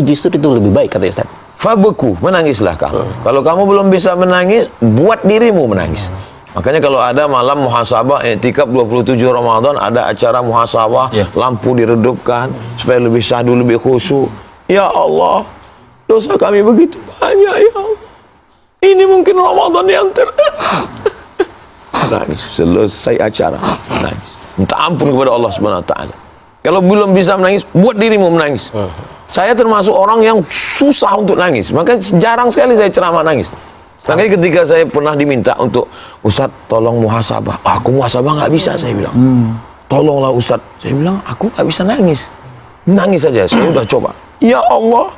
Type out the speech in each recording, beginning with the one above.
justru itu lebih baik kata Ustaz. Fabeku, menangislah kamu. Kalau kamu belum bisa menangis, buat dirimu menangis. Makanya kalau ada malam muhasabah, i'tikaf 27 Ramadan, ada acara muhasabah, lampu diredupkan, supaya lebih syahdu, lebih khusyuk. Ya Allah, dosa kami begitu banyak, ya Allah. Ini mungkin Ramadan yang nangis, selesai acara, nangis. Minta ampun kepada Allah Subhanahu wa taala. Kalau belum bisa menangis, buat dirimu menangis. Saya termasuk orang yang susah untuk nangis, maka jarang sekali saya ceramah nangis. Makanya ketika saya pernah diminta untuk, Ustadz tolong muhasabah, aku muhasabah nggak bisa, saya bilang. Tolonglah Ustadz, saya bilang aku nggak bisa nangis. Nangis saja, saya udah coba. Ya Allah,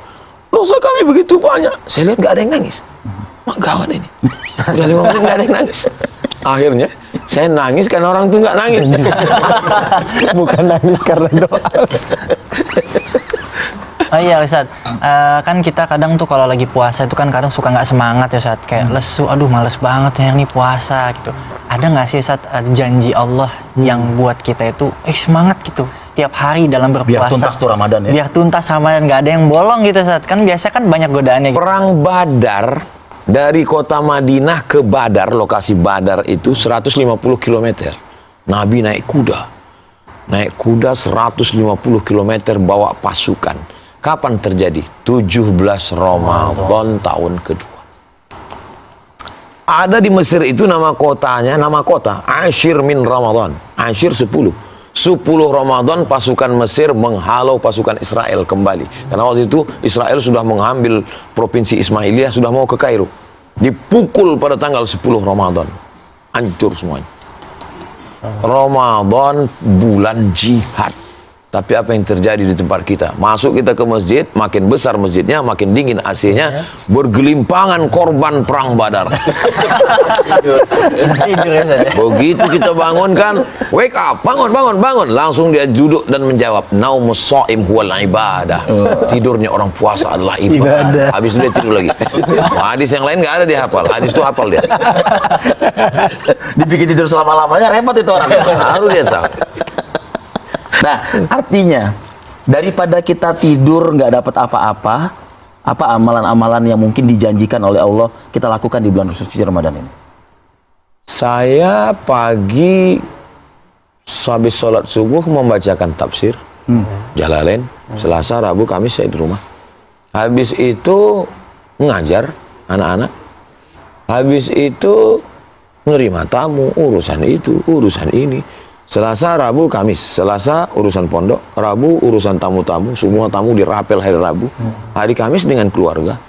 dosa kami begitu banyak. Saya lihat nggak ada yang nangis. Mak gawat ini. Udah 5 menit nggak ada yang nangis. Akhirnya saya nangis karena orang itu nggak nangis. Bukan nangis karena doa. Oh iya Ustaz, kan kita kadang tuh kalau lagi puasa itu kan kadang suka nggak semangat ya Ustaz, kayak lesu, aduh males banget ya ini puasa gitu. Ada nggak sih Ustaz janji Allah yang buat kita itu semangat gitu setiap hari dalam berpuasa? Biar tuntas tuh Ramadan ya. Biar tuntas Ramadan, nggak ada yang bolong gitu Ustaz. Kan biasa kan banyak godaannya gitu. Perang Badar dari kota Madinah ke Badar, lokasi Badar itu 150 km. Nabi naik kuda. Naik kuda 150 km bawa pasukan. Kapan terjadi? 17 Ramadan tahun kedua. Ada di Mesir itu nama kotanya, nama kota Ashir min Ramadan. Ashir 10 Ramadan pasukan Mesir menghalau pasukan Israel kembali. Karena waktu itu Israel sudah mengambil provinsi Ismailiyah, sudah mau ke Kairo. Dipukul pada tanggal 10 Ramadan. Hancur semuanya. Ramadan bulan jihad. Tapi apa yang terjadi di tempat kita? Masuk kita ke masjid, makin besar masjidnya, makin dingin AC-nya, bergelimpangan korban perang Badar. Begitu kita bangun kan, wake up, bangun. Langsung dia duduk dan menjawab, naumus shaim huwal ibadah. Tidurnya orang puasa adalah ibadah. Habis itu dia tidur lagi. Hadis yang lain nggak ada dia hafal, hadis itu hafal dia. Dibikin tidur selama-lamanya repot itu orang. Harus dia tahu. Nah, artinya daripada kita tidur nggak dapat apa-apa, apa amalan-amalan yang mungkin dijanjikan oleh Allah kita lakukan di bulan suci Ramadan ini? Saya pagi habis sholat subuh membacakan tafsir Jalalain, Selasa, Rabu, Kamis saya di rumah. Habis itu ngajar anak-anak. Habis itu menerima tamu, urusan itu, urusan ini. Selasa, Rabu, Kamis. Selasa urusan pondok, Rabu urusan tamu-tamu, semua tamu dirapel hari Rabu. Hari Kamis dengan keluarga.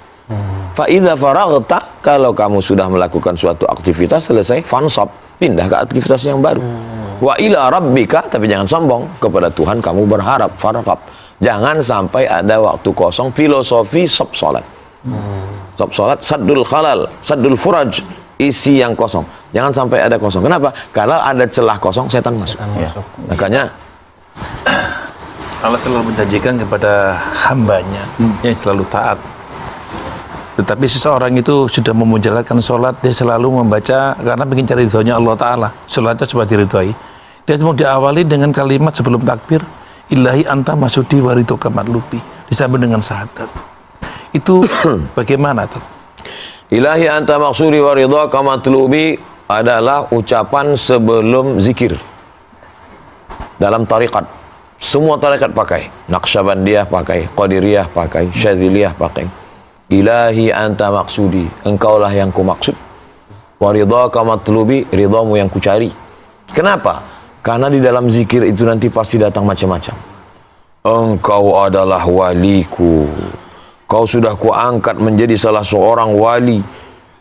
Fa idza faraghta, kalau kamu sudah melakukan suatu aktivitas selesai, fansab, pindah ke aktivitas yang baru. Wa ila rabbika, tapi jangan sombong, kepada Tuhan kamu berharap, farqab. Jangan sampai ada waktu kosong, filosofi sub salat. Sub salat saddul khalal, saddul furaj, isi yang kosong. Jangan sampai ada kosong. Kenapa? Kalau ada celah kosong, setan masuk. Makanya Allah selalu menjanjikan kepada hambanya yang selalu taat. Tetapi seseorang itu sudah memujalankan sholat, dia selalu membaca karena ingin cari ridhonya Allah Ta'ala. Sholatnya coba diridhoi. Dia mau diawali dengan kalimat sebelum takbir, Ilahi anta masudi waridhoka matlubi. Disambung dengan syahadat. Itu bagaimana tuh? Ilahi anta maksudi wa ridhaka matlubi adalah ucapan sebelum zikir. Dalam tarikat, semua tarikat pakai. Naqsyabandiyah pakai, Qadiriyah pakai, Syadziliyah pakai. Ilahi anta maksudi, engkaulah yang ku maksud. Wa ridhaka matlubi, ridhamu yang ku cari. Kenapa? Karena di dalam zikir itu nanti pasti datang macam-macam. Engkau adalah waliku. Kau sudah kuangkat menjadi salah seorang wali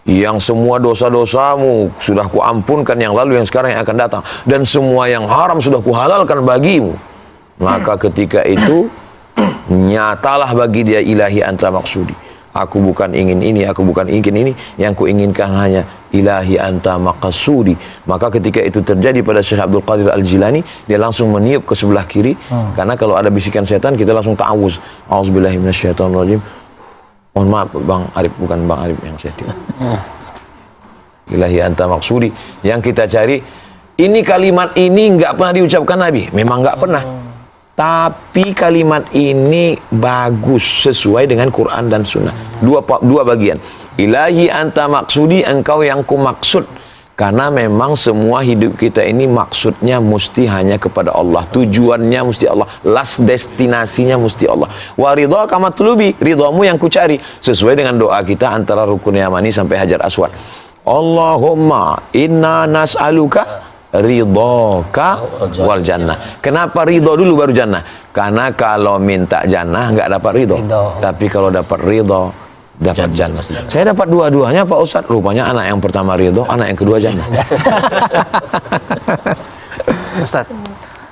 yang semua dosa-dosamu sudah kuampunkan yang lalu, yang sekarang, yang akan datang, dan semua yang haram sudah kuhalalkan bagimu. Maka ketika itu nyatalah bagi dia ilahi anta maksudi. Aku bukan ingin ini, aku bukan ingin ini, yang kuinginkan hanya ilahi anta maqsudi. Maka ketika itu terjadi pada Syekh Abdul Qadir Al-Jilani, dia langsung meniup ke sebelah kiri. Karena kalau ada bisikan setan, kita langsung ta'awuz. A'udzubillahi minasyaitonirrajim. Mohon maaf Bang Arif, bukan Bang Arif yang saya tiup. Ilahi anta maksudi. Yang kita cari, ini kalimat ini nggak pernah diucapkan Nabi. Memang nggak pernah. Tapi kalimat ini bagus sesuai dengan Quran dan Sunnah. Dua bagian. Ilahi anta maksudi, engkau yang ku maksud. Karena memang semua hidup kita ini maksudnya mesti hanya kepada Allah. Tujuannya mesti Allah. Last destinasinya mesti Allah. Wa ridha kama tulubi, ridhamu yang ku cari. Sesuai dengan doa kita antara Rukun Yamani sampai Hajar Aswad. Allahumma inna nas'aluka ridhoka wal jannah. Kenapa ridho dulu baru jannah? Karena kalau minta jannah nggak dapat ridho. Tapi kalau dapat ridho dapat jannah. Saya dapat dua-duanya Pak Ustadz. Rupanya anak yang pertama ridho, anak yang kedua jannah. Ustadz,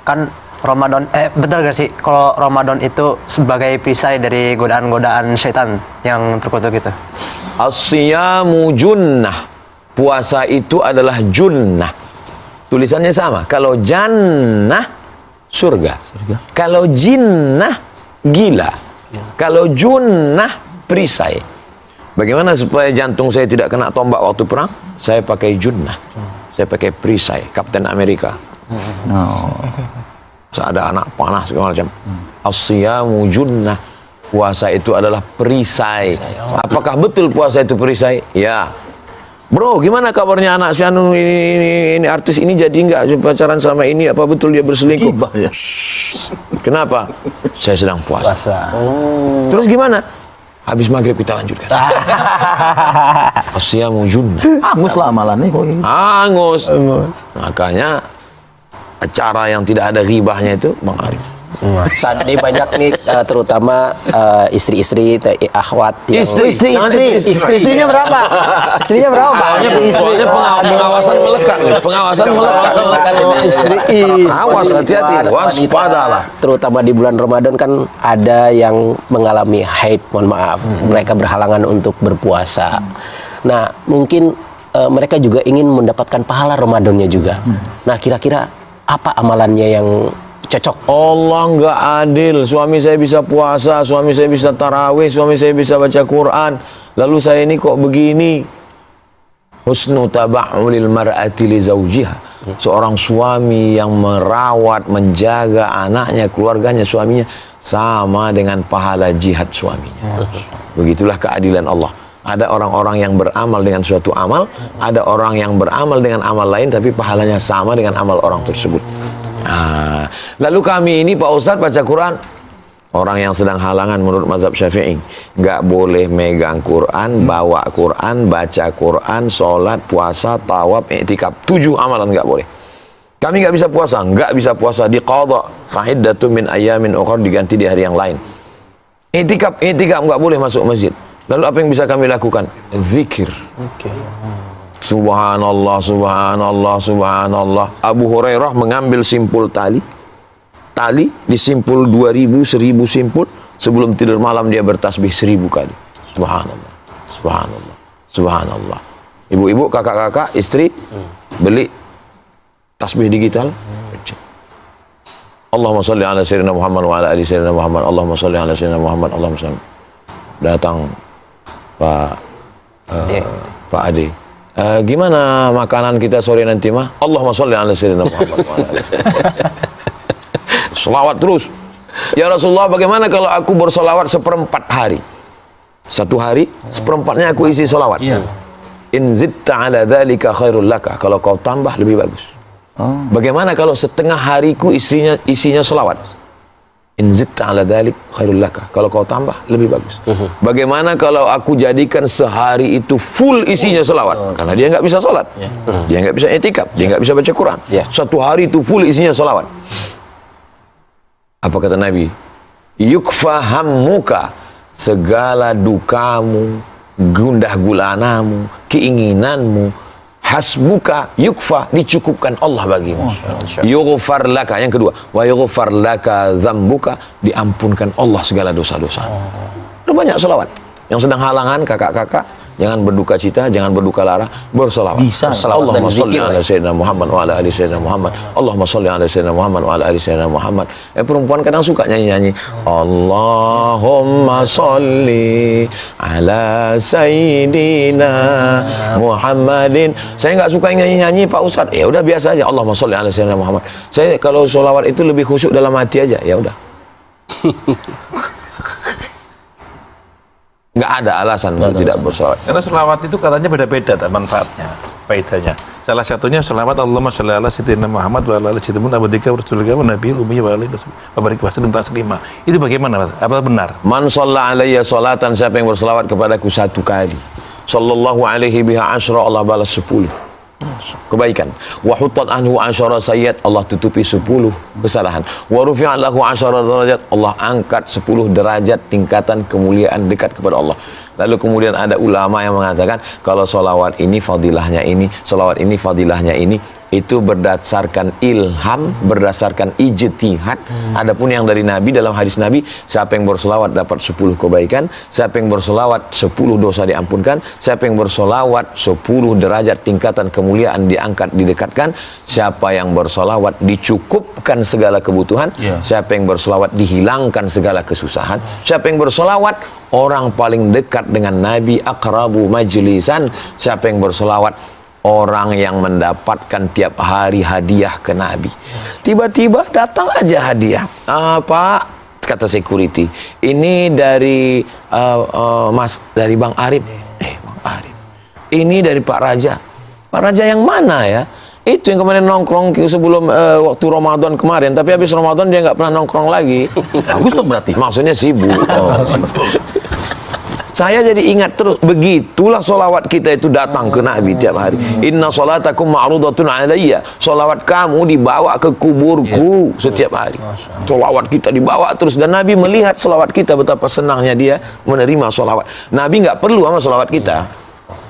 kan Ramadan, betul gak sih kalau Ramadan itu sebagai perisai dari godaan-godaan syaitan yang terkutuk itu? As-siyamu junnah. Puasa itu adalah junnah. Tulisannya sama. Kalau jannah, surga. Kalau jinnah, gila. Kalau junnah, perisai. Bagaimana supaya jantung saya tidak kena tombak waktu perang? Saya pakai junnah. Saya pakai perisai. Kapten Amerika. Ada anak panah segala macam. As-siyamu junnah. Puasa itu adalah perisai. Apakah betul puasa itu perisai? Ya. Bro, gimana kabarnya anak si Anu ini artis ini jadi nggak pacaran sama ini? Apa betul dia berselingkuh? Shh. Kenapa? Saya sedang puasa. Terus gimana? Habis maghrib kita lanjutkan. Asyamu junnah. Angus lah amalannya kok gitu. Angus. Makanya acara yang tidak ada ghibahnya itu Bang Arif. Saat ini banyak nih terutama istri-istri, akhwat yang Istrinya berapa? Istrinya berapa? Soalnya pengawasan melekat nih. Pengawasan melekat. Awas, hati-hati, waspadalah. Terutama di bulan Ramadan kan ada yang mengalami haid, mohon maaf. Mereka berhalangan untuk berpuasa. Nah, mungkin mereka juga ingin mendapatkan pahala Ramadannya juga. Nah, kira-kira apa amalannya yang cocok? Allah nggak adil. Suami saya bisa puasa, suami saya bisa tarawih, suami saya bisa baca Quran. Lalu saya ini kok begini? Husnu taba'ulil mar'ati li zawjiha. Seorang suami yang merawat, menjaga anaknya, keluarganya, suaminya sama dengan pahala jihad suaminya. Begitulah keadilan Allah. Ada orang-orang yang beramal dengan suatu amal, ada orang yang beramal dengan amal lain tapi pahalanya sama dengan amal orang tersebut. Nah, lalu kami ini Pak Ustadz baca Quran, orang yang sedang halangan menurut mazhab Syafi'i nggak boleh megang Quran, bawa Quran, baca Quran, sholat, puasa, tawaf, i'tikaf. 7 amalan nggak boleh. Kami nggak bisa puasa, di qadha fa'iddatun min ayyamin ukhra, diganti di hari yang lain. I'tikaf nggak boleh masuk masjid. Lalu apa yang bisa kami lakukan? Zikir. Subhanallah, subhanallah, subhanallah. Abu Hurairah mengambil simpul tali disimpul 2000, 1000 simpul. Sebelum tidur malam dia bertasbih 1000 kali. Subhanallah, subhanallah, subhanallah. Ibu-ibu, kakak-kakak, istri beli tasbih digital. Allahumma salli ala sayyidina Muhammad wa ala ali sayyidina Muhammad. Allahumma salli ala sayyidina Muhammad. Allahumma salli. Datang Pak Ade. Gimana makanan kita sore nanti mah? Allahumma sholli ala sayyidina Muhammad. Selawat terus. Ya Rasulullah, bagaimana kalau aku bersolawat 1/4 hari? Satu hari 1/4-nya aku isi solawat. In zitta ala dzalika khairul laka. Kalau kau tambah lebih bagus. Bagaimana kalau setengah hariku isinya solawat? In zitta ala dzalik khairul laka. Kalau kau tambah lebih bagus. Bagaimana kalau aku jadikan sehari itu full isinya selawat? Karena dia nggak bisa sholat, dia nggak bisa i'tikaf, dia nggak bisa baca Quran. Satu hari itu full isinya selawat. Apa kata Nabi? Yukfa hammuka, segala dukamu, gundah gulanamu, keinginanmu, hasbuka yukfa, dicukupkan Allah bagimu. Yughfar laka, yang kedua, wa yughfar laka dzambuka, diampunkan Allah segala dosa-dosa. Ada banyak selawat. Yang sedang halangan kakak-kakak, jangan berduka cita, jangan berduka lara, bersolawat. Bisa. Allahumma dan sholli zikir, ala sayyidina Muhammad wa ala ali sayyidina Muhammad. Allahumma sholli ala sayyidina Muhammad wa ala ali sayyidina Muhammad. Perempuan kadang suka nyanyi-nyanyi. Allahumma sholli ala sayyidina Muhammadin. Saya nggak suka nyanyi-nyanyi Pak Ustadz. Ya udah biasa aja. Allahumma sholli ala sayyidina Muhammad. Saya kalau sholawat itu lebih khusyuk dalam hati aja. Ya udah. Nggak ada alasan untuk tidak bersolawat. Karena selawat itu katanya beda-beda manfaatnya, faedahnya. Salah satunya selawat Allahumma sholli ala sayyidina Muhammad wa ala ali sayyidina Muhammad rasulika wa nabiyil ummi wa alihi wa barik wa sallim taslima. Itu bagaimana? Apa benar? Man shalla alayya salatan, siapa yang berselawat kepadaku 1 kali, sallallahu alaihi biha asyra, Allah balas 10 kebaikan. Wa huttat anhu asyara sayyiat, Allah tutupi 10 kesalahan. Wa rufi'a lahu asyara derajat, Allah angkat 10 derajat tingkatan kemuliaan dekat kepada Allah. Lalu kemudian ada ulama yang mengatakan kalau solawat ini fadilahnya ini, solawat ini fadilahnya ini, itu berdasarkan ilham, berdasarkan ijtihad. Adapun yang dari Nabi, dalam hadis Nabi, siapa yang bersolawat dapat 10 kebaikan, siapa yang bersolawat 10 dosa diampunkan, siapa yang bersolawat 10 derajat tingkatan kemuliaan diangkat, didekatkan, siapa yang bersolawat dicukupkan segala kebutuhan, siapa yang bersolawat dihilangkan segala kesusahan, siapa yang bersolawat orang paling dekat dengan Nabi, aqrabu majlisan, siapa yang bersolawat orang yang mendapatkan tiap hari hadiah ke Nabi. Tiba-tiba datang aja hadiah. Pak, kata security, ini dari Mas, dari Bang Arif. Bang Arif. Ini dari Pak Raja. Pak Raja yang mana ya? Itu yang kemarin nongkrong sebelum waktu Ramadan kemarin, tapi habis Ramadan dia nggak pernah nongkrong lagi. Bagus dong berarti. Maksudnya sibuk. Saya jadi ingat terus, begitulah solawat kita itu datang ke Nabi tiap hari. Inna solatakum ma'rudatun alayya, solawat kamu dibawa ke kuburku setiap hari. Solawat kita dibawa terus, dan Nabi melihat solawat kita betapa senangnya dia menerima solawat. Nabi nggak perlu sama solawat kita,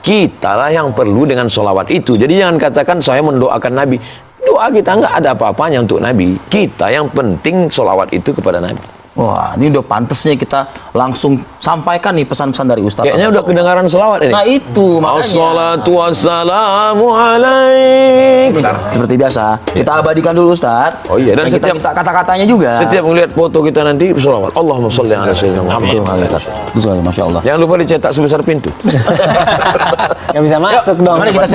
kitalah yang perlu dengan solawat itu. Jadi jangan katakan saya mendoakan Nabi. Doa kita nggak ada apa-apanya untuk Nabi, kita yang penting solawat itu kepada Nabi. Wah, ini udah pantasnya kita langsung sampaikan nih pesan-pesan dari Ustaz. Kayaknya udah kedengaran selawat ini. Nah itu makanya. Assalatu wassalamu alaik. Seperti biasa, kita abadikan dulu Ustaz. Oh iya, dan kita setiap- minta kata-katanya juga. Setiap melihat foto kita nanti selawat. Allahumma sholli ala sayyidina Muhammad. Itu saja, Masya Allah. Jangan lupa dicetak sebesar pintu. Nggak bisa masuk dong. Mari kita